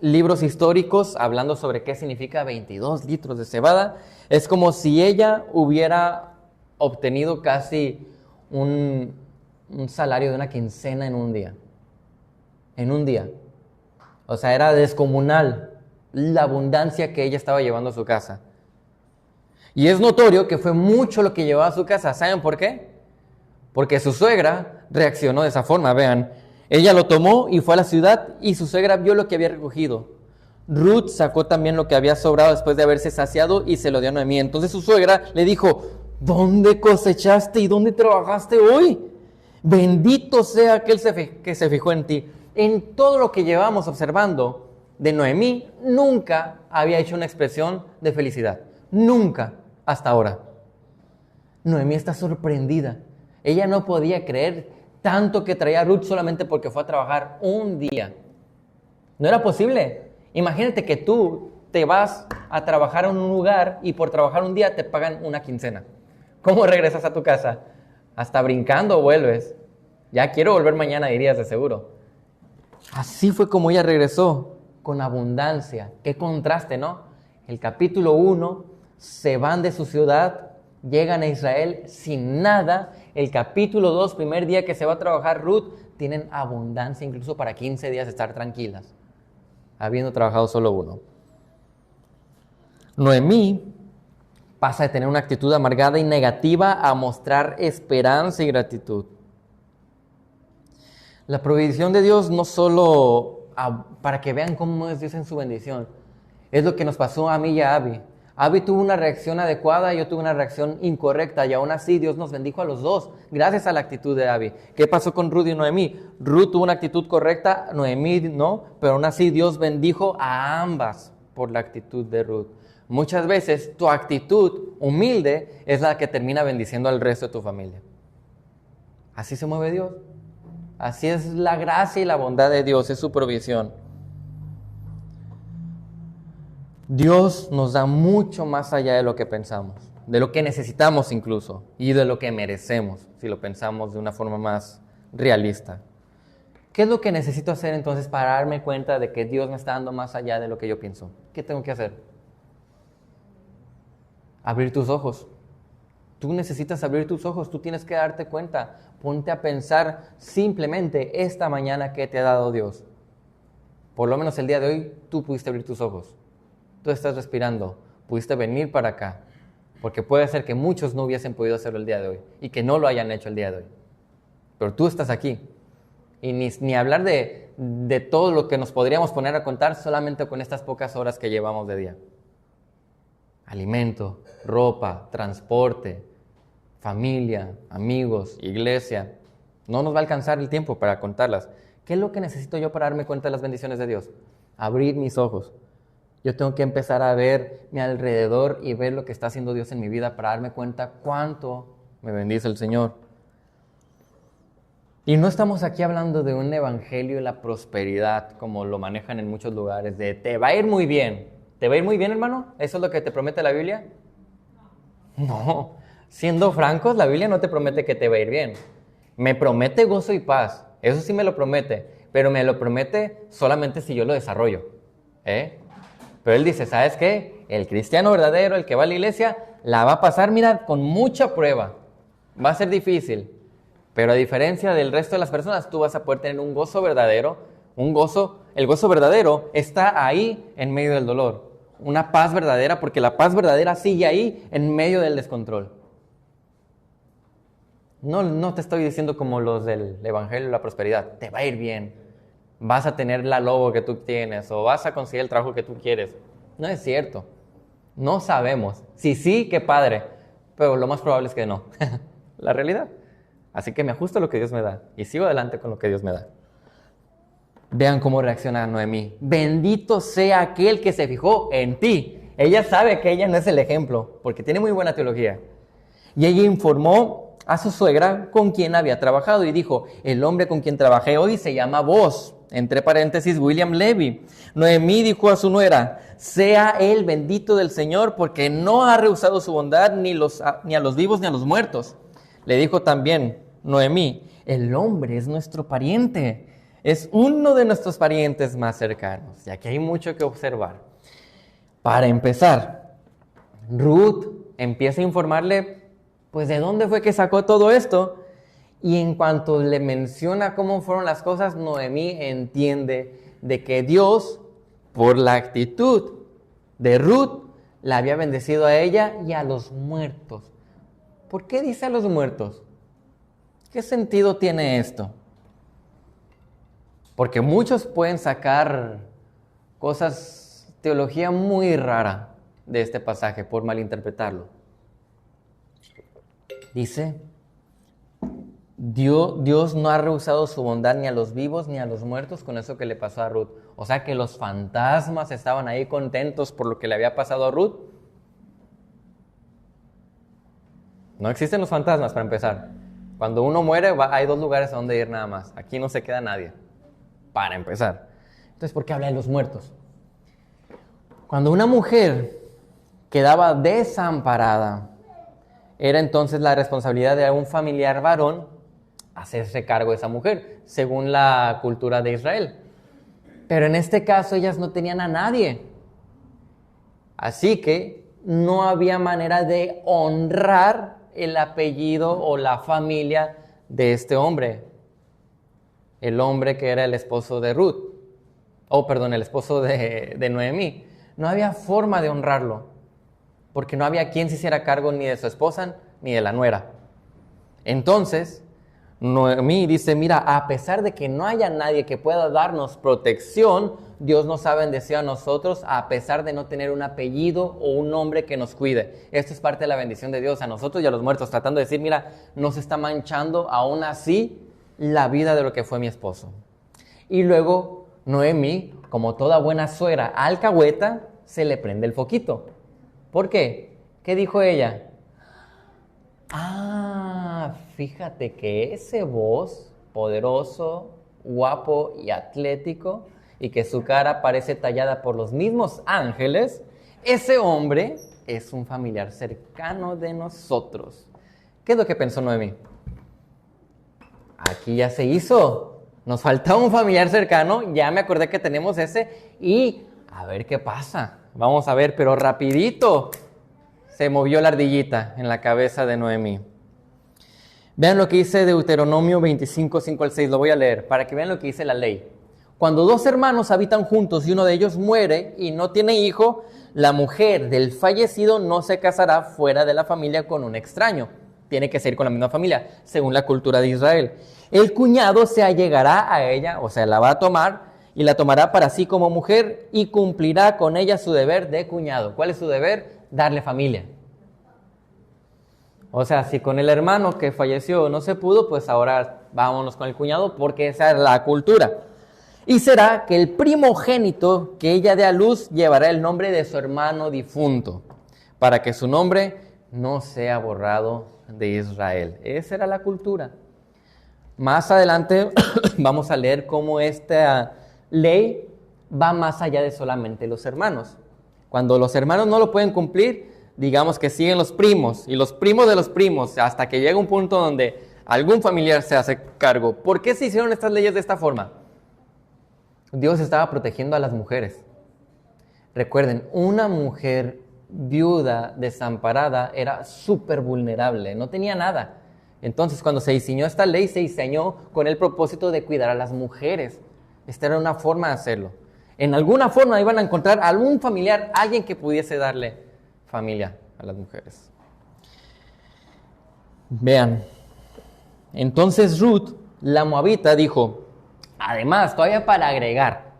libros históricos, hablando sobre qué significa 22 litros de cebada, es como si ella hubiera obtenido casi un salario de una quincena en un día. En un día. O sea, era descomunal la abundancia que ella estaba llevando a su casa. Y es notorio que fue mucho lo que llevaba a su casa. ¿Saben por qué? Porque su suegra reaccionó de esa forma. Vean, ella lo tomó y fue a la ciudad y su suegra vio lo que había recogido. Ruth sacó también lo que había sobrado después de haberse saciado y se lo dio a Noemí. Entonces su suegra le dijo, ¿dónde cosechaste y dónde trabajaste hoy? Bendito sea aquel que se fijó en ti. En todo lo que llevamos observando de Noemí, nunca había hecho una expresión de felicidad. Nunca, hasta ahora. Noemí está sorprendida. Ella no podía creer tanto que traía Ruth solamente porque fue a trabajar un día. No era posible. Imagínate que tú te vas a trabajar en un lugar y por trabajar un día te pagan una quincena. ¿Cómo regresas a tu casa? Hasta brincando vuelves. Ya quiero volver mañana, dirías de seguro. Así fue como ella regresó, con abundancia. Qué contraste, ¿no? El capítulo 1, se van de su ciudad, llegan a Israel sin nada. El capítulo 2, primer día que se va a trabajar Ruth, tienen abundancia incluso para 15 días estar tranquilas, habiendo trabajado solo uno. Noemí pasa de tener una actitud amargada y negativa a mostrar esperanza y gratitud. La provisión de Dios no solo para que vean cómo es Dios en su bendición, es lo que nos pasó a mí y a Abby. Abby tuvo una reacción adecuada, yo tuve una reacción incorrecta y aún así Dios nos bendijo a los dos gracias a la actitud de Abby. ¿Qué pasó con Ruth y Noemí? Ruth tuvo una actitud correcta, Noemí no, pero aún así Dios bendijo a ambas por la actitud de Ruth. Muchas veces tu actitud humilde es la que termina bendiciendo al resto de tu familia. Así se mueve Dios. Así es la gracia y la bondad de Dios, es su provisión. Dios nos da mucho más allá de lo que pensamos, de lo que necesitamos incluso, y de lo que merecemos, si lo pensamos de una forma más realista. ¿Qué es lo que necesito hacer entonces para darme cuenta de que Dios me está dando más allá de lo que yo pienso? ¿Qué tengo que hacer? Abrir tus ojos. Tú necesitas abrir tus ojos, tú tienes que darte cuenta. Ponte a pensar simplemente esta mañana que te ha dado Dios. Por lo menos el día de hoy, tú pudiste abrir tus ojos. Tú estás respirando, pudiste venir para acá, porque puede ser que muchos no hubiesen podido hacerlo el día de hoy y que no lo hayan hecho el día de hoy. Pero tú estás aquí. Y ni hablar de todo lo que nos podríamos poner a contar solamente con estas pocas horas que llevamos de día. Alimento, ropa, transporte, familia, amigos, iglesia. No nos va a alcanzar el tiempo para contarlas. ¿Qué es lo que necesito yo para darme cuenta de las bendiciones de Dios? Abrir mis ojos. Yo tengo que empezar a ver mi alrededor y ver lo que está haciendo Dios en mi vida para darme cuenta cuánto me bendice el Señor. Y no estamos aquí hablando de un evangelio de la prosperidad como lo manejan en muchos lugares, de te va a ir muy bien. ¿Te va a ir muy bien, hermano? ¿Eso es lo que te promete la Biblia? No. Siendo francos, la Biblia no te promete que te va a ir bien. Me promete gozo y paz. Eso sí me lo promete. Pero me lo promete solamente si yo lo desarrollo. Pero él dice, ¿sabes qué? El cristiano verdadero, el que va a la iglesia, la va a pasar, mira, con mucha prueba. Va a ser difícil. Pero a diferencia del resto de las personas, tú vas a poder tener un gozo verdadero. El gozo verdadero está ahí en medio del dolor. Una paz verdadera, porque la paz verdadera sigue ahí en medio del descontrol. No te estoy diciendo como los del evangelio de la prosperidad. Te va a ir bien. Vas a tener la logo que tú tienes o vas a conseguir el trabajo que tú quieres. No es cierto. No sabemos. Si sí, qué padre. Pero lo más probable es que no. La realidad. Así que me ajusto a lo que Dios me da y sigo adelante con lo que Dios me da. Vean cómo reacciona Noemí. Bendito sea aquel que se fijó en ti. Ella sabe que ella no es el ejemplo porque tiene muy buena teología. Y ella informó a su suegra con quien había trabajado y dijo, el hombre con quien trabajé hoy se llama Boaz, entre paréntesis William Levy. Noemí dijo a su nuera, sea él bendito del Señor porque no ha rehusado su bondad ni a los vivos ni a los muertos. Le dijo también Noemí, el hombre es nuestro pariente, es uno de nuestros parientes más cercanos. Y aquí hay mucho que observar. Para empezar, Ruth empieza a informarle pues de dónde fue que sacó todo esto, y en cuanto le menciona cómo fueron las cosas, Noemí entiende de que Dios, por la actitud de Ruth, la había bendecido a ella y a los muertos. ¿Por qué dice a los muertos? ¿Qué sentido tiene esto? Porque muchos pueden sacar teología muy rara de este pasaje por malinterpretarlo. Dice, Dios no ha rehusado su bondad ni a los vivos ni a los muertos con eso que le pasó a Ruth. O sea que los fantasmas estaban ahí contentos por lo que le había pasado a Ruth. No existen los fantasmas para empezar. Cuando uno muere hay dos lugares a donde ir nada más. Aquí no se queda nadie. Para empezar. Entonces, ¿por qué habla de los muertos? Cuando una mujer quedaba desamparada, era entonces la responsabilidad de un familiar varón hacerse cargo de esa mujer, según la cultura de Israel. Pero en este caso ellas no tenían a nadie. Así que no había manera de honrar el apellido o la familia de este hombre. El hombre que era el esposo de Ruth. El esposo de Noemí. No había forma de honrarlo. Porque no había quien se hiciera cargo ni de su esposa ni de la nuera. Entonces, Noemí dice, mira, a pesar de que no haya nadie que pueda darnos protección, Dios nos ha bendecido a nosotros a pesar de no tener un apellido o un nombre que nos cuide. Esto es parte de la bendición de Dios a nosotros y a los muertos, tratando de decir, mira, no se está manchando aún así la vida de lo que fue mi esposo. Y luego Noemí, como toda buena suegra alcahueta, se le prende el foquito. ¿Por qué? ¿Qué dijo ella? Fíjate que ese voz poderoso, guapo y atlético, y que su cara parece tallada por los mismos ángeles, ese hombre es un familiar cercano de nosotros. ¿Qué es lo que pensó Noemí? Aquí ya se hizo. Nos faltaba un familiar cercano, ya me acordé que tenemos ese, y a ver qué pasa. Vamos a ver, pero rapidito se movió la ardillita en la cabeza de Noemí. Vean lo que dice Deuteronomio 25, 5 al 6, lo voy a leer, para que vean lo que dice la ley. Cuando dos hermanos habitan juntos y uno de ellos muere y no tiene hijo, la mujer del fallecido no se casará fuera de la familia con un extraño. Tiene que ser con la misma familia, según la cultura de Israel. El cuñado se allegará a ella, o sea, la va a tomar y la tomará para sí como mujer y cumplirá con ella su deber de cuñado. ¿Cuál es su deber? Darle familia. O sea, si con el hermano que falleció no se pudo, pues ahora vámonos con el cuñado porque esa es la cultura. Y será que el primogénito que ella dé a luz llevará el nombre de su hermano difunto, para que su nombre no sea borrado de Israel. Esa era la cultura. Más adelante vamos a leer cómo esta ley va más allá de solamente los hermanos. Cuando los hermanos no lo pueden cumplir, digamos que siguen los primos y los primos de los primos, hasta que llega un punto donde algún familiar se hace cargo. ¿Por qué se hicieron estas leyes de esta forma? Dios estaba protegiendo a las mujeres. Recuerden, una mujer viuda, desamparada, era súper vulnerable, no tenía nada. Entonces, cuando se diseñó esta ley, se diseñó con el propósito de cuidar a las mujeres. Esta era una forma de hacerlo. En alguna forma iban a encontrar algún familiar, alguien que pudiese darle familia a las mujeres. Vean, entonces Ruth, la moabita, dijo, además, todavía para agregar,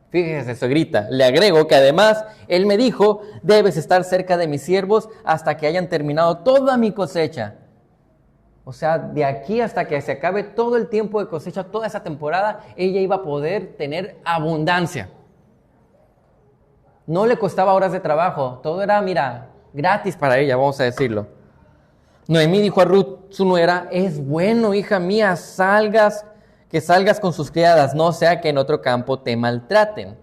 fíjese, suegrita, le agrego que además él me dijo, debes estar cerca de mis siervos hasta que hayan terminado toda mi cosecha. O sea, de aquí hasta que se acabe todo el tiempo de cosecha, toda esa temporada, ella iba a poder tener abundancia. No le costaba horas de trabajo, todo era, mira, gratis para ella, vamos a decirlo. Noemí dijo a Ruth, su nuera, es bueno, hija mía, que salgas con sus criadas, no sea que en otro campo te maltraten.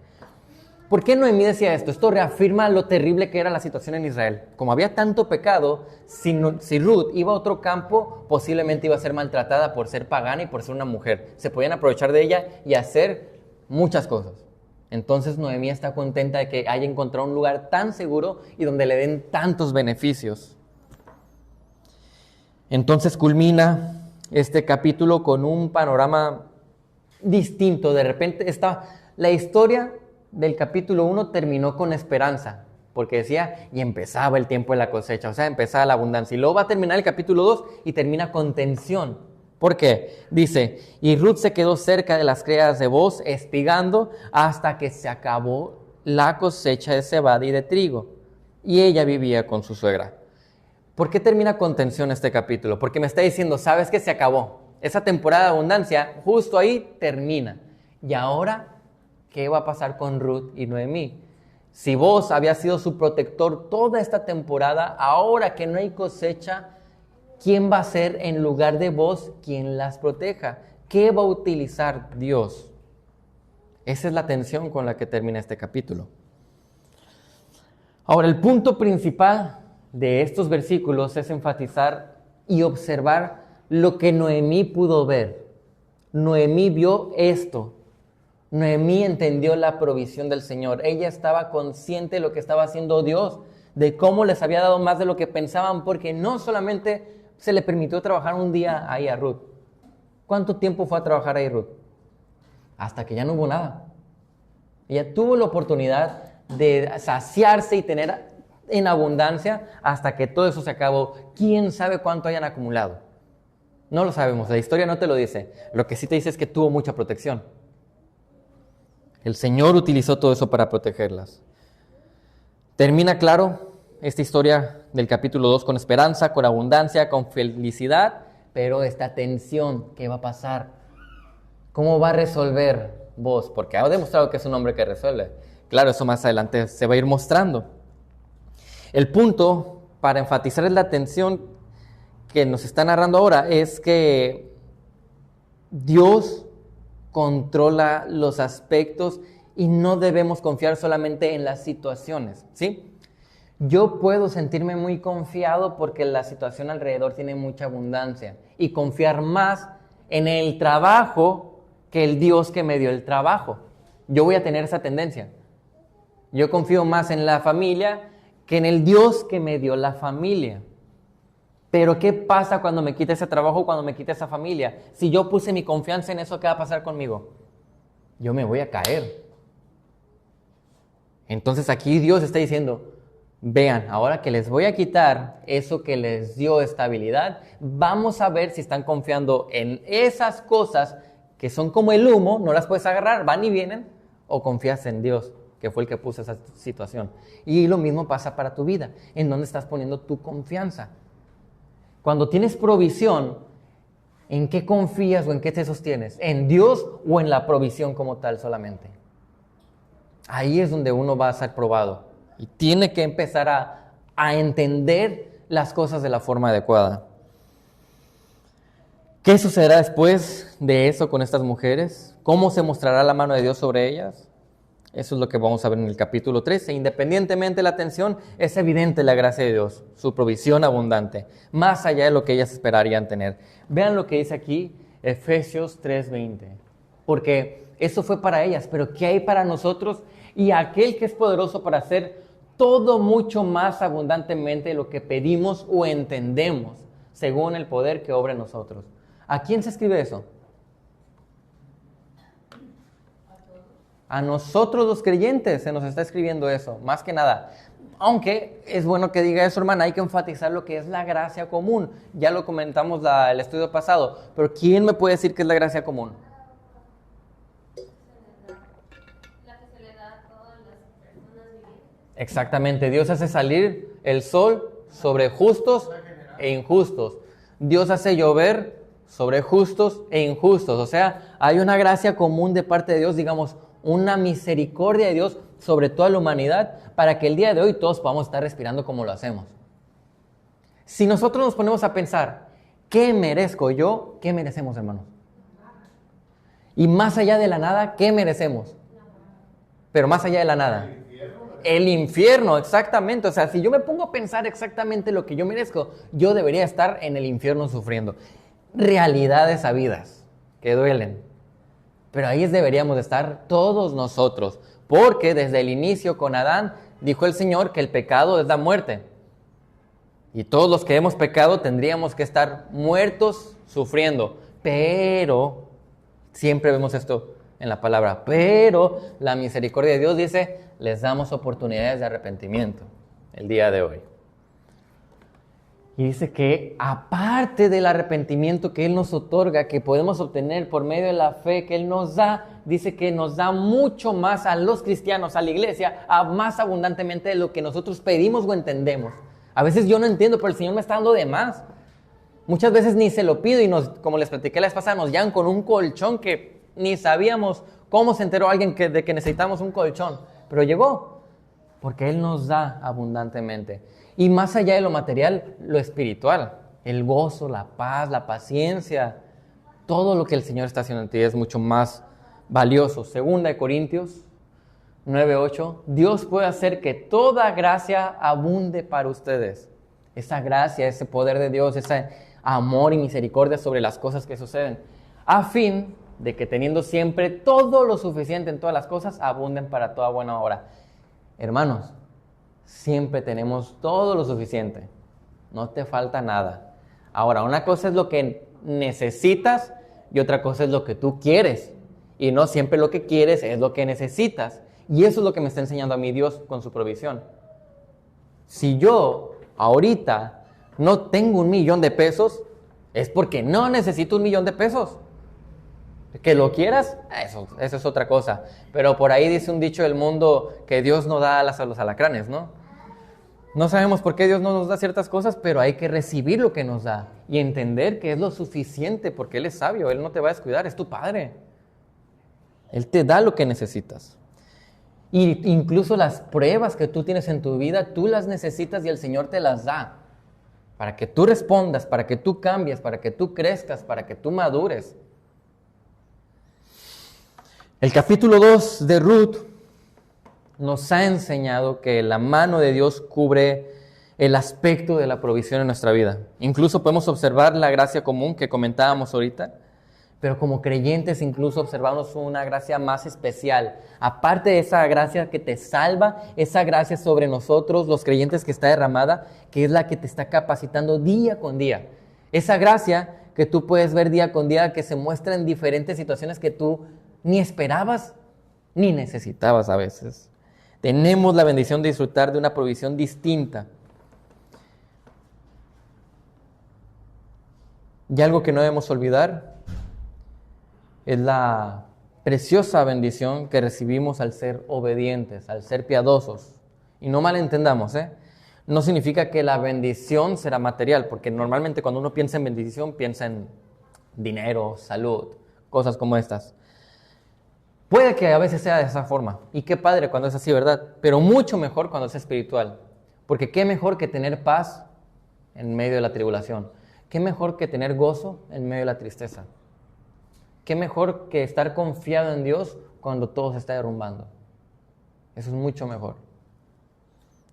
¿Por qué Noemí decía esto? Esto reafirma lo terrible que era la situación en Israel. Como había tanto pecado, si Ruth iba a otro campo, posiblemente iba a ser maltratada por ser pagana y por ser una mujer. Se podían aprovechar de ella y hacer muchas cosas. Entonces Noemí está contenta de que haya encontrado un lugar tan seguro y donde le den tantos beneficios. Entonces culmina este capítulo con un panorama distinto. De repente la historia del capítulo 1 terminó con esperanza, porque decía, y empezaba el tiempo de la cosecha, o sea, empezaba la abundancia. Y luego va a terminar el capítulo 2 y termina con tensión. ¿Por qué? Dice, y Ruth se quedó cerca de las criadas de Booz, espigando hasta que se acabó la cosecha de cebada y de trigo. Y ella vivía con su suegra. ¿Por qué termina con tensión este capítulo? Porque me está diciendo, ¿sabes que se acabó? Esa temporada de abundancia, justo ahí termina. Y ahora, ¿qué va a pasar con Ruth y Noemí? Si Booz había sido su protector toda esta temporada, ahora que no hay cosecha, ¿quién va a ser en lugar de Booz quien las proteja? ¿Qué va a utilizar Dios? Esa es la tensión con la que termina este capítulo. Ahora, el punto principal de estos versículos es enfatizar y observar lo que Noemí pudo ver. Noemí vio esto. Noemí entendió la provisión del Señor. Ella estaba consciente de lo que estaba haciendo Dios, de cómo les había dado más de lo que pensaban, porque no solamente se le permitió trabajar un día ahí a Ruth. ¿Cuánto tiempo fue a trabajar ahí Ruth? Hasta que ya no hubo nada. Ella tuvo la oportunidad de saciarse y tener en abundancia hasta que todo eso se acabó. ¿Quién sabe cuánto hayan acumulado? No lo sabemos, la historia no te lo dice. Lo que sí te dice es que tuvo mucha protección. El Señor utilizó todo eso para protegerlas. Termina claro esta historia del capítulo 2 con esperanza, con abundancia, con felicidad, pero esta tensión, ¿qué va a pasar? ¿Cómo va a resolver vos? Porque ha demostrado que es un hombre que resuelve. Claro, eso más adelante se va a ir mostrando. El punto para enfatizar la tensión que nos está narrando ahora es que Dios controla los aspectos y no debemos confiar solamente en las situaciones, ¿sí? Yo puedo sentirme muy confiado porque la situación alrededor tiene mucha abundancia y confiar más en el trabajo que el Dios que me dio el trabajo. Yo voy a tener esa tendencia. Yo confío más en la familia que en el Dios que me dio la familia. Pero ¿qué pasa cuando me quita ese trabajo, cuando me quita esa familia? Si yo puse mi confianza en eso, ¿qué va a pasar conmigo? Yo me voy a caer. Entonces aquí Dios está diciendo, vean, ahora que les voy a quitar eso que les dio estabilidad, vamos a ver si están confiando en esas cosas que son como el humo, no las puedes agarrar, van y vienen, o confías en Dios, que fue el que puso esa situación. Y lo mismo pasa para tu vida, en dónde estás poniendo tu confianza. Cuando tienes provisión, ¿en qué confías o en qué te sostienes? ¿En Dios o en la provisión como tal solamente? Ahí es donde uno va a ser probado y tiene que empezar a entender las cosas de la forma adecuada. ¿Qué sucederá después de eso con estas mujeres? ¿Cómo se mostrará la mano de Dios sobre ellas? Eso es lo que vamos a ver en el capítulo 13. Independientemente de la tensión, es evidente la gracia de Dios, su provisión abundante, más allá de lo que ellas esperarían tener. Vean lo que dice aquí Efesios 3:20. Porque eso fue para ellas, pero ¿qué hay para nosotros? Y aquel que es poderoso para hacer todo mucho más abundantemente de lo que pedimos o entendemos, según el poder que obra en nosotros. ¿A quién se escribe eso? A nosotros los creyentes se nos está escribiendo eso, más que nada. Aunque es bueno que diga eso, hermana, hay que enfatizar lo que es la gracia común. Ya lo comentamos el estudio pasado, pero ¿quién me puede decir qué es la gracia común? La que se le da a todas las personas vivientes. Exactamente, Dios hace salir el sol sobre justos e injustos. Dios hace llover sobre justos e injustos. O sea, hay una gracia común de parte de Dios, digamos, una misericordia de Dios sobre toda la humanidad para que el día de hoy todos podamos estar respirando como lo hacemos. Si nosotros nos ponemos a pensar, ¿qué merezco yo? ¿Qué merecemos, hermanos? Y más allá de la nada, ¿qué merecemos? Pero más allá de la nada. El infierno, exactamente. O sea, si yo me pongo a pensar exactamente lo que yo merezco, yo debería estar en el infierno sufriendo. Realidades sabidas que duelen. Pero ahí deberíamos de estar todos nosotros, porque desde el inicio con Adán dijo el Señor que el pecado es la muerte. Y todos los que hemos pecado tendríamos que estar muertos sufriendo. Pero, siempre vemos esto en la palabra, pero la misericordia de Dios dice, les damos oportunidades de arrepentimiento el día de hoy. Y dice que aparte del arrepentimiento que Él nos otorga, que podemos obtener por medio de la fe que Él nos da, dice que nos da mucho más a los cristianos, a la iglesia, más abundantemente de lo que nosotros pedimos o entendemos. A veces yo no entiendo, pero el Señor me está dando de más. Muchas veces ni se lo pido y como les platiqué la vez pasada, nos llegan con un colchón que ni sabíamos cómo se enteró alguien de que necesitamos un colchón. Pero llegó, porque Él nos da abundantemente. Y más allá de lo material, lo espiritual, el gozo, la paz, la paciencia, todo lo que el Señor está haciendo en ti es mucho más valioso. 2 Corintios 9:8, Dios puede hacer que toda gracia abunde para ustedes. Esa gracia, ese poder de Dios, ese amor y misericordia sobre las cosas que suceden, a fin de que teniendo siempre todo lo suficiente en todas las cosas, abunden para toda buena obra. Hermanos, siempre tenemos todo lo suficiente. No te falta nada. Ahora, una cosa es lo que necesitas y otra cosa es lo que tú quieres. Y no siempre lo que quieres es lo que necesitas. Y eso es lo que me está enseñando a mí Dios con su provisión. Si yo ahorita no tengo $1,000,000 de pesos, es porque no necesito $1,000,000 de pesos. Que lo quieras, eso es otra cosa. Pero por ahí dice un dicho del mundo que Dios no da alas a los alacranes, ¿no? No sabemos por qué Dios no nos da ciertas cosas, pero hay que recibir lo que nos da y entender que es lo suficiente porque Él es sabio, Él no te va a descuidar, es tu Padre. Él te da lo que necesitas. Y incluso las pruebas que tú tienes en tu vida, tú las necesitas y el Señor te las da. Para que tú respondas, para que tú cambies, para que tú crezcas, para que tú madures. El capítulo 2 de Ruth nos ha enseñado que la mano de Dios cubre el aspecto de la provisión en nuestra vida. Incluso podemos observar la gracia común que comentábamos ahorita, pero como creyentes incluso observamos una gracia más especial. Aparte de esa gracia que te salva, esa gracia sobre nosotros, los creyentes, que está derramada, que es la que te está capacitando día con día. Esa gracia que tú puedes ver día con día, que se muestra en diferentes situaciones que tú ni esperabas ni necesitabas a veces. Tenemos la bendición de disfrutar de una provisión distinta. Y algo que no debemos olvidar es la preciosa bendición que recibimos al ser obedientes, al ser piadosos. Y no malentendamos, no significa que la bendición será material, porque normalmente cuando uno piensa en bendición, piensa en dinero, salud, cosas como estas. Puede que a veces sea de esa forma, y qué padre cuando es así, ¿verdad? Pero mucho mejor cuando es espiritual, porque qué mejor que tener paz en medio de la tribulación, qué mejor que tener gozo en medio de la tristeza, qué mejor que estar confiado en Dios cuando todo se está derrumbando. Eso es mucho mejor.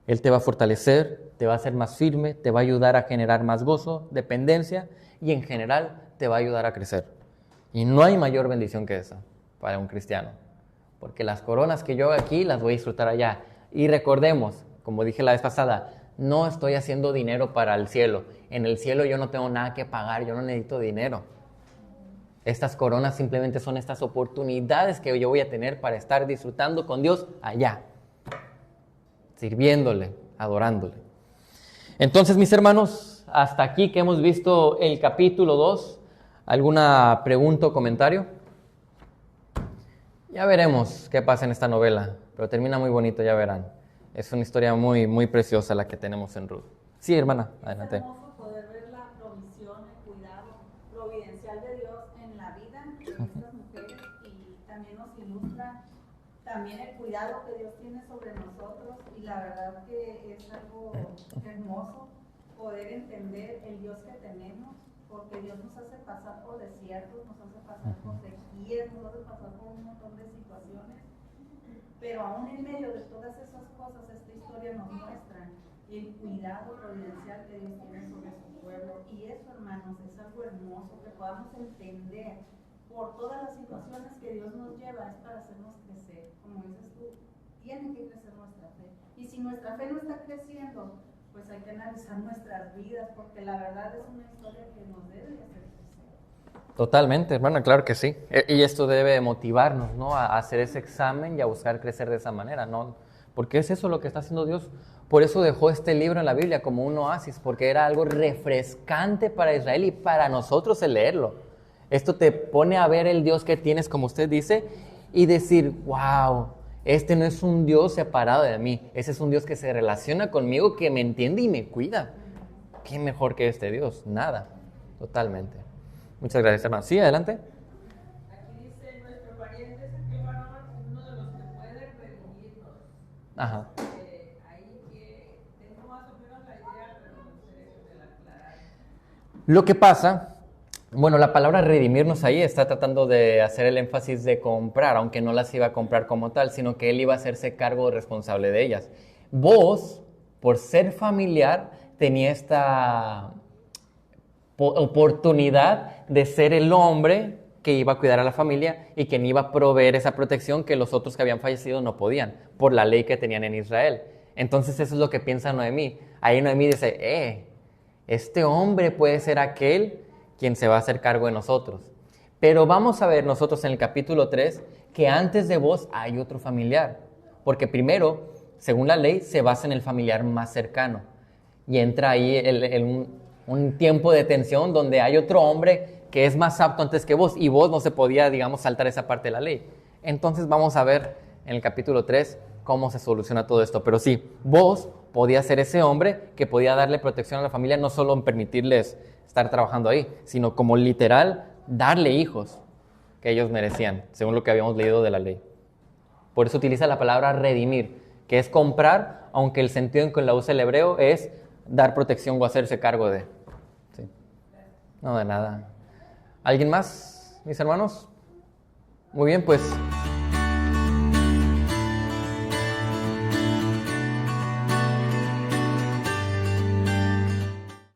Él te va a fortalecer, te va a hacer más firme, te va a ayudar a generar más gozo, dependencia, y en general te va a ayudar a crecer. Y no hay mayor bendición que esa para un cristiano, porque las coronas que yo hago aquí las voy a disfrutar allá. Y recordemos, como dije la vez pasada, no estoy haciendo dinero para el cielo. En el cielo yo no tengo nada que pagar, yo no necesito dinero. Estas coronas simplemente son estas oportunidades que yo voy a tener para estar disfrutando con Dios allá, sirviéndole, adorándole. Entonces, mis hermanos, hasta aquí que hemos visto el capítulo 2, ¿alguna pregunta o comentario? Ya veremos qué pasa en esta novela, pero termina muy bonito, ya verán. Es una historia muy, muy preciosa la que tenemos en Ruth. Sí, hermana, adelante. Es hermoso poder ver la provisión, el cuidado providencial de Dios en la vida de estas mujeres, y también nos ilustra también el cuidado que Dios tiene sobre nosotros, y la verdad que es algo hermoso poder entender el Dios que tenemos, porque Dios nos hace pasar por desiertos, nos hace pasar por sequías, nos hace pasar por un montón de situaciones, pero aún en medio de todas esas cosas, esta historia nos muestra el cuidado providencial que Dios tiene sobre su pueblo. Y eso, hermanos, es algo hermoso, que podamos entender por todas las situaciones que Dios nos lleva, es para hacernos crecer. Como dices tú, tiene que crecer nuestra fe. Y si nuestra fe no está creciendo, pues hay que analizar nuestras vidas, porque la verdad es una historia que nos debe hacer crecer. Totalmente, hermano, claro que sí. Y esto debe motivarnos, ¿no? A hacer ese examen y a buscar crecer de esa manera, ¿no? Porque es eso lo que está haciendo Dios. Por eso dejó este libro en la Biblia como un oasis, porque era algo refrescante para Israel y para nosotros el leerlo. Esto te pone a ver el Dios que tienes, como usted dice, y decir, wow, este no es un Dios separado de mí, ese es un Dios que se relaciona conmigo, que me entiende y me cuida. ¿Qué mejor que este Dios? Nada, totalmente. Muchas gracias, hermano. Sí, adelante. Aquí dice, nuestro pariente es aquel varón, uno de los que puede redimirnos. Ajá. Ahí que tengo más o menos la idea, pero no sé si me la aclarar. Lo que pasa, bueno, la palabra redimirnos ahí está tratando de hacer el énfasis de comprar, aunque no las iba a comprar como tal, sino que él iba a hacerse cargo responsable de ellas. Vos, por ser familiar, tenía esta oportunidad de ser el hombre que iba a cuidar a la familia y quien iba a proveer esa protección que los otros que habían fallecido no podían, por la ley que tenían en Israel. Entonces eso es lo que piensa Noemí. Ahí Noemí dice, este hombre puede ser aquel quien se va a hacer cargo de nosotros. Pero vamos a ver nosotros en el capítulo 3 que antes de vos hay otro familiar. Porque primero, según la ley, se basa en el familiar más cercano. Y entra ahí un tiempo de tensión donde hay otro hombre que es más apto antes que vos, y vos no se podía, digamos, saltar esa parte de la ley. Entonces vamos a ver en el capítulo 3 cómo se soluciona todo esto. Pero sí, vos podías ser ese hombre que podía darle protección a la familia, no solo en permitirles estar trabajando ahí, sino como literal darle hijos que ellos merecían, según lo que habíamos leído de la ley. Por eso utiliza la palabra redimir, que es comprar, aunque el sentido en que la usa el hebreo es dar protección o hacerse cargo de. Sí. No, de nada. ¿Alguien más, mis hermanos? Muy bien, pues